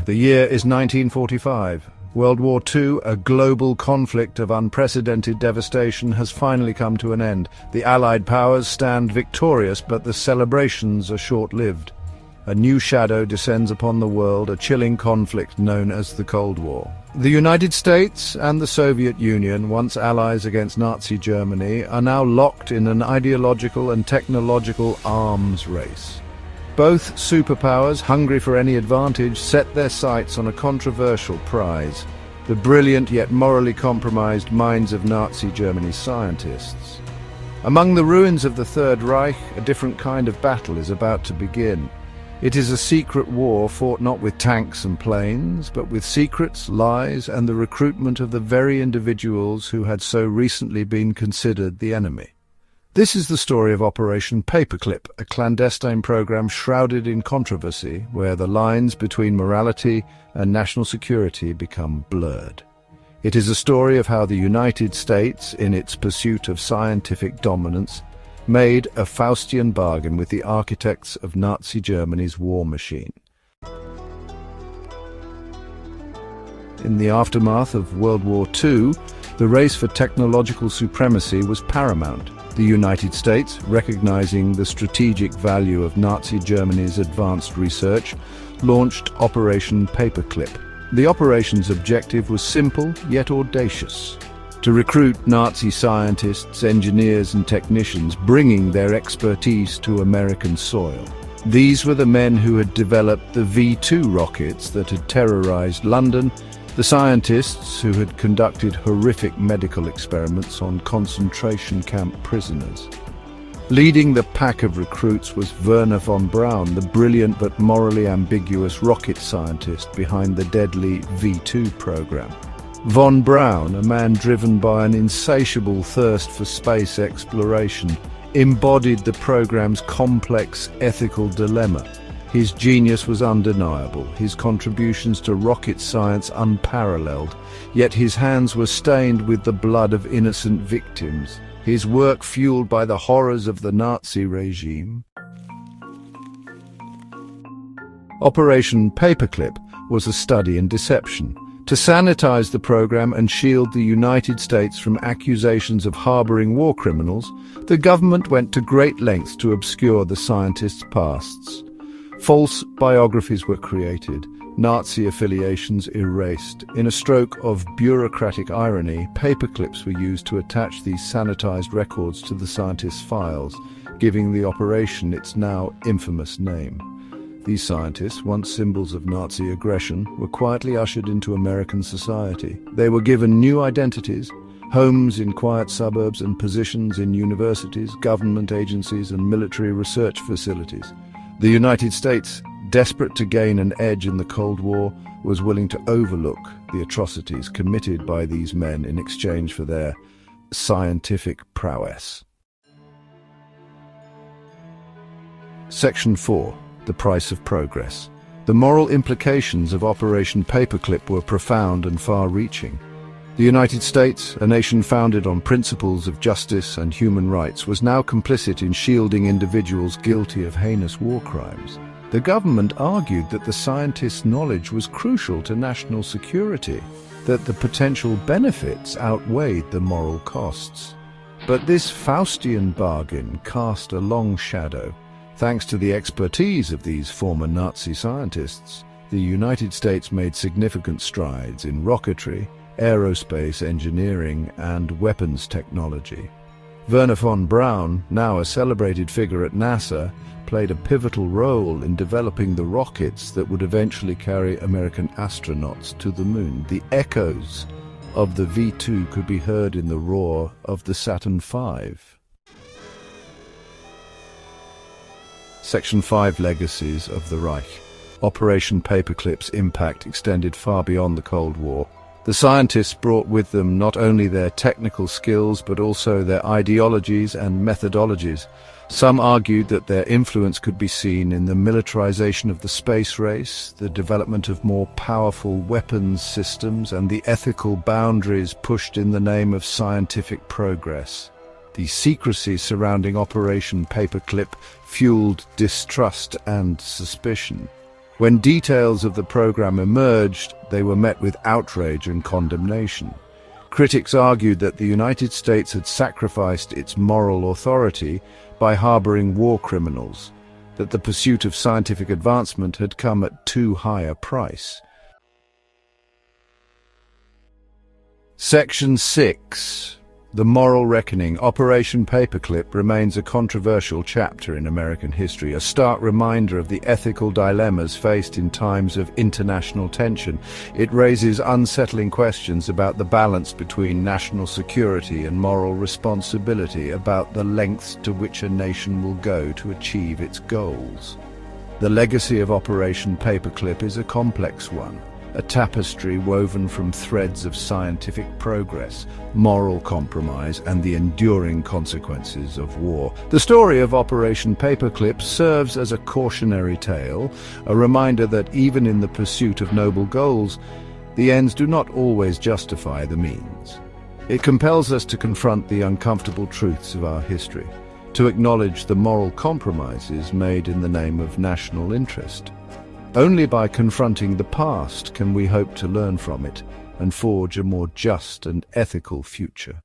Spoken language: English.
The year is 1945. World War II, a global conflict of unprecedented devastation, has finally come to an end. The Allied powers stand victorious, but the celebrations are short-lived. A new shadow descends upon the world, a chilling conflict known as the Cold War. The United States and the Soviet Union, once allies against Nazi Germany, are now locked in an ideological and technological arms race. Both superpowers, hungry for any advantage, set their sights on a controversial prize: the brilliant yet morally compromised minds of Nazi Germany's scientists. Among the ruins of the Third Reich, a different kind of battle is about to begin. It is a secret war fought not with tanks and planes, but with secrets, lies, and the recruitment of the very individuals who had so recently been considered the enemy. This is the story of Operation Paperclip, a clandestine program shrouded in controversy, where the lines between morality and national security become blurred. It is a story of how the United States, in its pursuit of scientific dominance, made a Faustian bargain with the architects of Nazi Germany's war machine. In the aftermath of World War II, the race for technological supremacy was paramount. The United States, recognizing the strategic value of Nazi Germany's advanced research, launched Operation Paperclip. The operation's objective was simple yet audacious: to recruit Nazi scientists, engineers and technicians, bringing their expertise to American soil. These were the men who had developed the V2 rockets that had terrorized London, the scientists who had conducted horrific medical experiments on concentration camp prisoners. Leading the pack of recruits was Wernher von Braun, the brilliant but morally ambiguous rocket scientist behind the deadly V2 program. Von Braun, a man driven by an insatiable thirst for space exploration, embodied the program's complex ethical dilemma. His genius was undeniable, his contributions to rocket science unparalleled, yet his hands were stained with the blood of innocent victims, his work fueled by the horrors of the Nazi regime. Operation Paperclip was a study in deception. To sanitize the program and shield the United States from accusations of harboring war criminals, the government went to great lengths to obscure the scientists' pasts. False biographies were created, Nazi affiliations erased. In a stroke of bureaucratic irony, paperclips were used to attach these sanitized records to the scientists' files, giving the operation its now infamous name. These scientists, once symbols of Nazi aggression, were quietly ushered into American society. They were given new identities, homes in quiet suburbs and positions in universities, government agencies and military research facilities. The United States, desperate to gain an edge in the Cold War, was willing to overlook the atrocities committed by these men in exchange for their scientific prowess. Section 4. The price of progress. The moral implications of Operation Paperclip were profound and far-reaching. The United States, a nation founded on principles of justice and human rights, was now complicit in shielding individuals guilty of heinous war crimes. The government argued that the scientists' knowledge was crucial to national security, that the potential benefits outweighed the moral costs. But this Faustian bargain cast a long shadow. Thanks to the expertise of these former Nazi scientists, the United States made significant strides in rocketry, aerospace engineering, and weapons technology. Wernher von Braun, now a celebrated figure at NASA, played a pivotal role in developing the rockets that would eventually carry American astronauts to the moon. The echoes of the V2 could be heard in the roar of the Saturn V. Section 5. Legacies of the Reich. Operation Paperclip's impact extended far beyond the Cold War. The scientists brought with them not only their technical skills but also their ideologies and methodologies. Some argued that their influence could be seen in the militarization of the space race, the development of more powerful weapons systems, and the ethical boundaries pushed in the name of scientific progress. The secrecy surrounding Operation Paperclip fueled distrust and suspicion. When details of the program emerged, they were met with outrage and condemnation. Critics argued that the United States had sacrificed its moral authority by harboring war criminals, that the pursuit of scientific advancement had come at too high a price. Section 6. The Moral Reckoning. Operation Paperclip remains a controversial chapter in American history, a stark reminder of the ethical dilemmas faced in times of international tension. It raises unsettling questions about the balance between national security and moral responsibility, about the lengths to which a nation will go to achieve its goals. The legacy of Operation Paperclip is a complex one, a tapestry woven from threads of scientific progress, moral compromise, and the enduring consequences of war. The story of Operation Paperclip serves as a cautionary tale, a reminder that even in the pursuit of noble goals, the ends do not always justify the means. It compels us to confront the uncomfortable truths of our history, to acknowledge the moral compromises made in the name of national interest. Only by confronting the past can we hope to learn from it and forge a more just and ethical future.